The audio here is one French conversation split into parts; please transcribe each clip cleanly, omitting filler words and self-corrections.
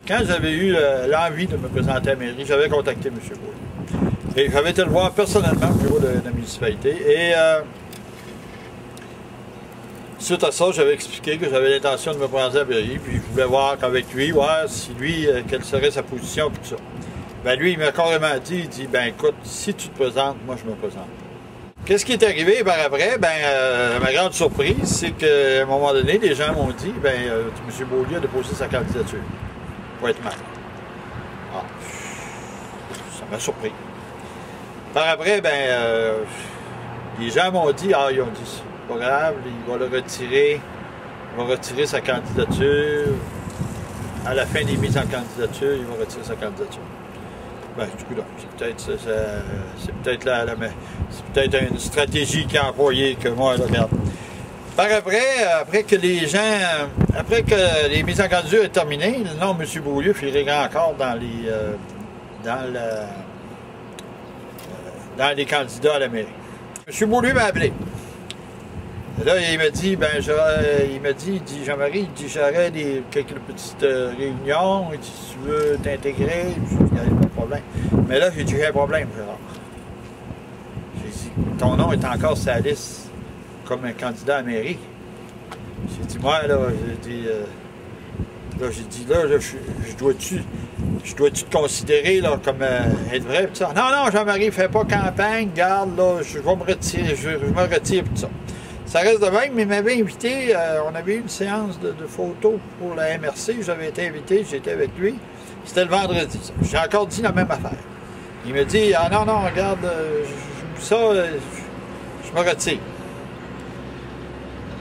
quand j'avais eu l'envie de me présenter à la mairie, j'avais contacté M. Beaulieu. Et j'avais été le voir personnellement au bureau de la municipalité. Et suite à ça, j'avais expliqué que j'avais l'intention de me présenter à la mairie, puis je voulais voir qu'avec lui, si lui, quelle serait sa position, puis tout ça. Ben lui, il m'a carrément dit, il dit, ben écoute, si tu te présentes, moi je me présente. Qu'est-ce qui est arrivé par après? Ma grande surprise, c'est qu'à un moment donné, les gens m'ont dit, M. Beaulieu a déposé sa candidature pour être maire. Ah, ça m'a surpris. Par après, les gens m'ont dit, ils ont dit, c'est pas grave, il va le retirer, il va retirer sa candidature. À la fin des mises en candidature, il va retirer sa candidature. Du coup, c'est peut-être une stratégie qu'il a employée que moi, je regarde. Par après que les mises en candidature est terminées, le nom de M. Beaulieu figurait encore dans les candidats à la mairie. M. Beaulieu m'a appelé. Là, il m'a dit, il dit, Jean-Marie, il dit, j'aurais quelques petites réunions, il dit, si tu veux t'intégrer, il n'y a pas de problème. Mais là, j'ai dit, j'ai un problème, Gérard. J'ai dit, ton nom est encore sur la liste comme un candidat à la mairie. J'ai dit, moi, là, je dois-tu te considérer là, comme être vrai, pis ça. Non, Jean-Marie, fais pas campagne, garde, là, je vais me retirer, je me retire, pis ça. Ça reste de même, mais il m'avait invité, on avait eu une séance de photos pour la MRC, j'avais été invité, j'étais avec lui, c'était le vendredi. J'ai encore dit la même affaire. Il me dit, ah non, regarde, ça, je me retire.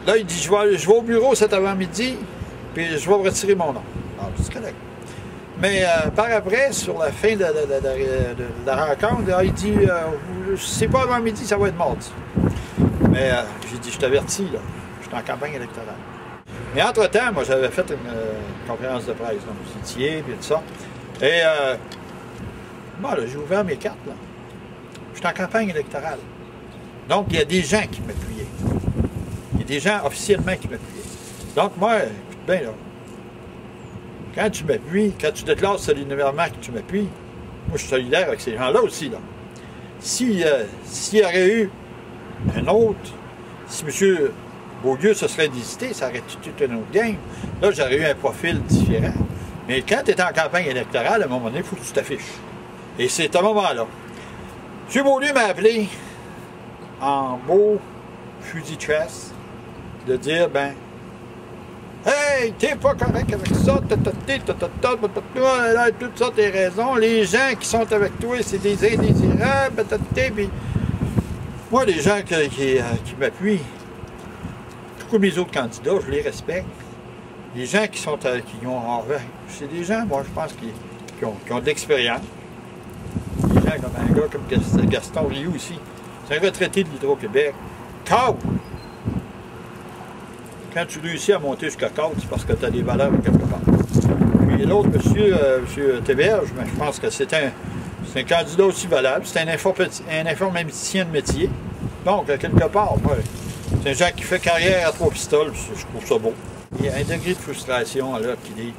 Là, il dit, je vais au bureau cet avant-midi, puis je vais retirer mon nom. Ah, c'est correct. Mais par après, sur la fin de la rencontre, là, il dit, c'est pas avant-midi, ça va être mardi. Mais j'ai dit, je t'avertis, là, je suis en campagne électorale. Mais entre-temps, moi, j'avais fait une conférence de presse, donc vous étiez, puis tout ça. Et là, j'ai ouvert mes cartes, là. Je suis en campagne électorale. Donc, il y a des gens qui m'appuyaient. Il y a des gens officiellement qui m'appuyaient. Donc, moi, écoute bien, là, quand tu m'appuies, quand tu déclares solidairement que tu m'appuies, moi, je suis solidaire avec ces gens-là aussi, là. S'il y aurait eu un autre, si M. Beaulieu se serait désisté, ça aurait été toute une autre game. Là, j'aurais eu un profil différent. Mais quand tu es en campagne électorale, à un moment donné, il faut que tu t'affiches. Et c'est à ce moment-là. M. Beaulieu m'a appelé en beau fusil de chasse de dire, hey, t'es pas correct avec ça, toutes ça, tes raisons. Les gens qui sont avec toi, c'est des indésirables, puis moi, les gens qui m'appuient, tout comme les autres candidats, je les respecte. Les gens qui ont c'est des gens, moi, je pense, qui ont de l'expérience. Des gens comme un gars comme Gaston Rioux ici. C'est un retraité de l'Hydro-Québec. Quand tu réussis à monter jusqu'à Côte, c'est parce que tu as des valeurs quelque part. Puis l'autre, M. Théberge, je pense que c'est un candidat aussi valable. C'est un informaticien de métier. Donc, quelque part, c'est un gens qui fait carrière à 3 pistoles, je trouve ça beau. Il y a un degré de frustration là qui est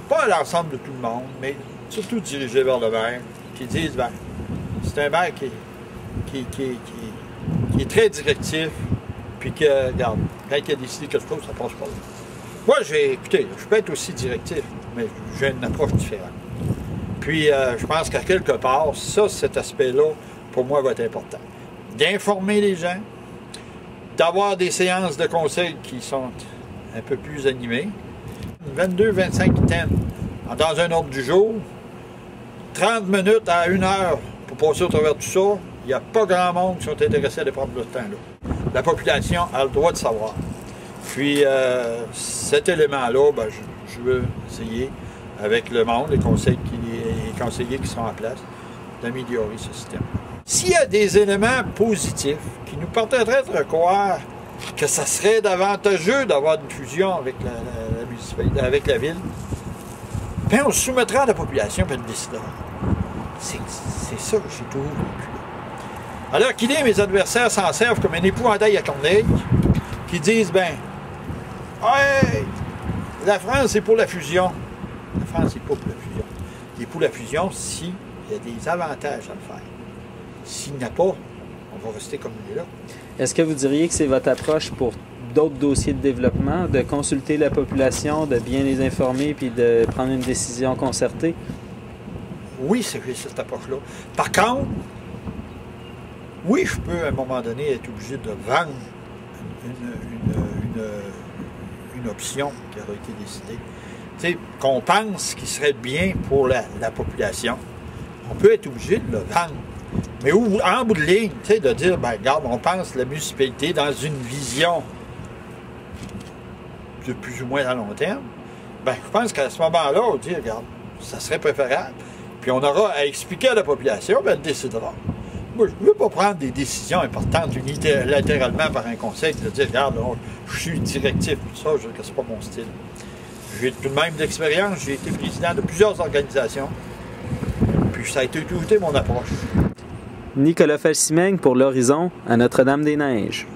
pas à l'ensemble de tout le monde, mais surtout dirigé vers le maire, qui disent, c'est un maire qui est très directif, puis que, regarde, quand il a décidé quelque chose, ça passe pas là. Moi, écoutez, je peux être aussi directif, mais j'ai une approche différente. Puis, je pense qu'à quelque part, cet aspect-là, pour moi, va être important. D'informer les gens, d'avoir des séances de conseil qui sont un peu plus animées. 22-25 items dans un ordre du jour, 30 minutes à 1 heure pour passer au travers de tout ça. Il n'y a pas grand monde qui sont intéressés à les prendre le temps-là. La population a le droit de savoir. Puis, cet élément-là, je veux essayer, avec le monde, les conseillers qui sont en place, d'améliorer ce système. S'il y a des éléments positifs qui nous permettraient de croire que ça serait avantageux d'avoir une fusion avec la municipalité, avec la ville, bien on se soumettra à la population et elle décidera. C'est ça que j'ai toujours vécu. Alors qu'il est, mes adversaires s'en servent comme un épouvantail à corneille, qui disent, hey, la France est pour la fusion. La France n'est pas pour la fusion. Il est pour la fusion s'il y a des avantages à le faire. S'il n'y en a pas, on va rester comme il est là. Est-ce que vous diriez que c'est votre approche pour d'autres dossiers de développement, de consulter la population, de bien les informer puis de prendre une décision concertée? Oui, c'est cette approche-là. Par contre, oui, je peux à un moment donné être obligé de vendre une option qui aura été décidée. Tu sais, qu'on pense qu'il serait bien pour la population. On peut être obligé de le vendre. Mais en bout de ligne, tu sais, de dire, ben regarde, on pense la municipalité dans une vision de plus ou moins à long terme, ben je pense qu'à ce moment-là, on dit, regarde, ça serait préférable. Puis on aura à expliquer à la population, ben elle décidera. Moi, je ne veux pas prendre des décisions importantes unilatéralement par un conseil, de dire, regarde, je suis directif, tout ça, c'est pas mon style. J'ai tout de même d'expérience, j'ai été président de plusieurs organisations, puis ça a été mon approche. Nicolas Falsimègne pour l'Horizon à Notre-Dame-des-Neiges.